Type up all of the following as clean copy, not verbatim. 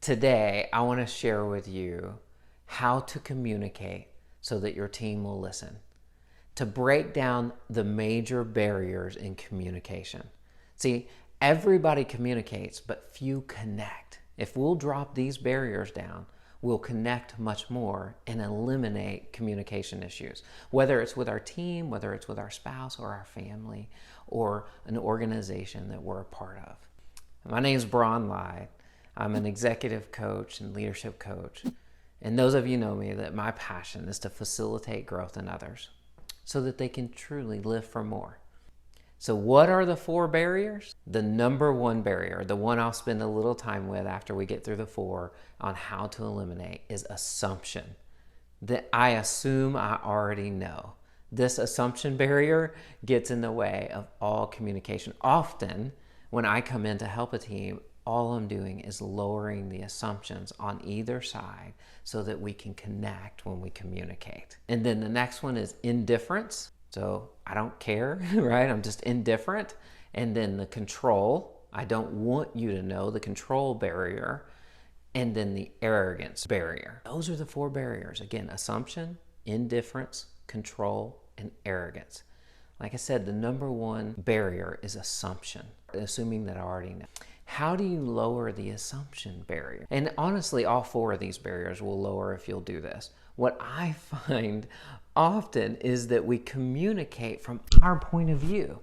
Today, I want to share with you how to communicate so that your team will listen, to break down the major barriers in communication. See, everybody communicates, but few connect. If we'll drop these barriers down, we'll connect much more and eliminate communication issues, whether it's with our team, whether it's with our spouse or our family, or an organization that we're a part of. My name is Bron Lyde. I'm an executive coach and leadership coach. And those of you know me that my passion is to facilitate growth in others so that they can truly live for more. So what are the 4 barriers? The number 1 barrier, the one I'll spend a little time with after we get through the 4 on how to eliminate, is assumption. That I assume I already know. This assumption barrier gets in the way of all communication. Often, when I come in to help a team, all I'm doing is lowering the assumptions on either side so that we can connect when we communicate. And then the next one is indifference. So I don't care, right? I'm just indifferent. And then the control. I don't want you to know, the control barrier. And then the arrogance barrier. Those are the 4 barriers. Again, assumption, indifference, control, and arrogance. Like I said, the number 1 barrier is assumption, assuming that I already know. How do you lower the assumption barrier? And honestly, all 4 of these barriers will lower if you'll do this. What I find often is that we communicate from our point of view.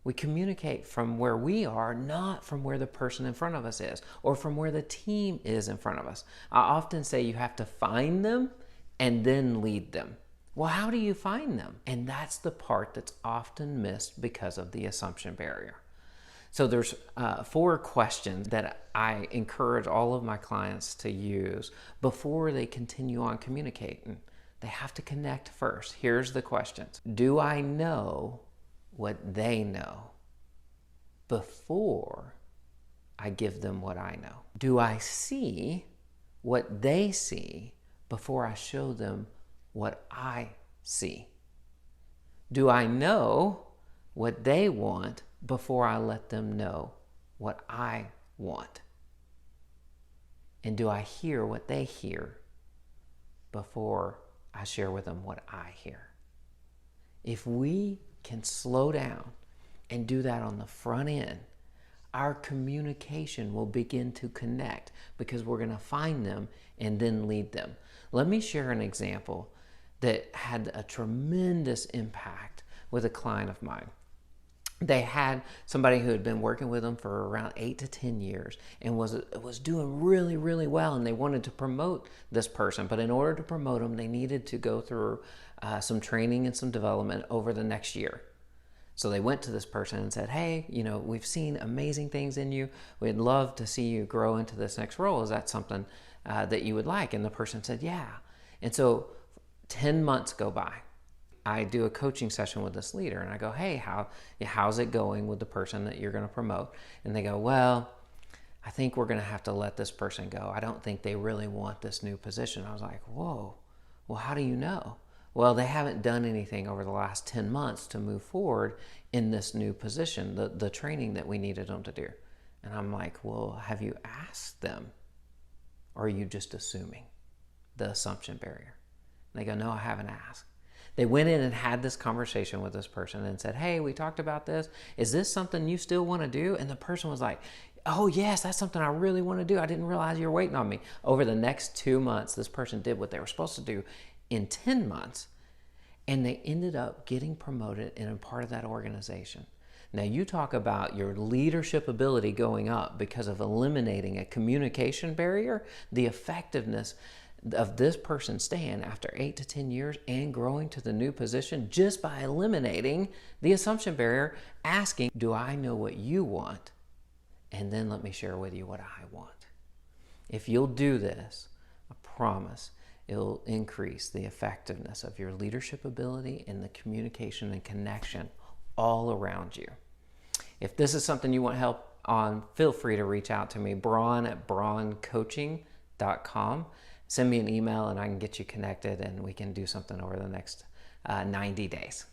We communicate from where we are, not from where the person in front of us is, or from where the team is in front of us. I often say you have to find them and then lead them. Well, how do you find them? And that's the part that's often missed because of the assumption barrier. So there's 4 questions that I encourage all of my clients to use before they continue on communicating. They have to connect first. Here's the questions. Do I know what they know before I give them what I know? Do I see what they see before I show them what I see? Do I know what they want before I let them know what I want? And do I hear what they hear before I share with them what I hear? If we can slow down and do that on the front end, our communication will begin to connect because we're going to find them and then lead them. Let me share an example that had a tremendous impact with a client of mine. They had somebody who had been working with them for around 8 to 10 years and was doing really, really well, and they wanted to promote this person. But in order to promote them, they needed to go through some training and some development over the next year. So they went to this person and said, hey, we've seen amazing things in you. We'd love to see you grow into this next role. Is that something that you would like? And the person said, yeah. And so 10 months go by. I do a coaching session with this leader and I go, hey, how's it going with the person that you're going to promote? And they go, well, I think we're going to have to let this person go. I don't think they really want this new position. I was like, whoa, well, how do you know? Well, they haven't done anything over the last 10 months to move forward in this new position, the training that we needed them to do. And I'm like, well, have you asked them? Or are you just assuming? The assumption barrier. And they go, no, I haven't asked. They went in and had this conversation with this person and said, hey, we talked about this. Is this something you still want to do? And the person was like, oh, yes, that's something I really want to do. I didn't realize you were waiting on me. Over the next 2 months, this person did what they were supposed to do in 10 months. And they ended up getting promoted and a part of that organization. Now, you talk about your leadership ability going up because of eliminating a communication barrier, the effectiveness of this person staying after 8 to 10 years and growing to the new position just by eliminating the assumption barrier, asking, do I know what you want? And then let me share with you what I want. If you'll do this, I promise it'll increase the effectiveness of your leadership ability and the communication and connection all around you. If this is something you want help on, feel free to reach out to me, bron@broncoaching.com. Send me an email and I can get you connected and we can do something over the next 90 days.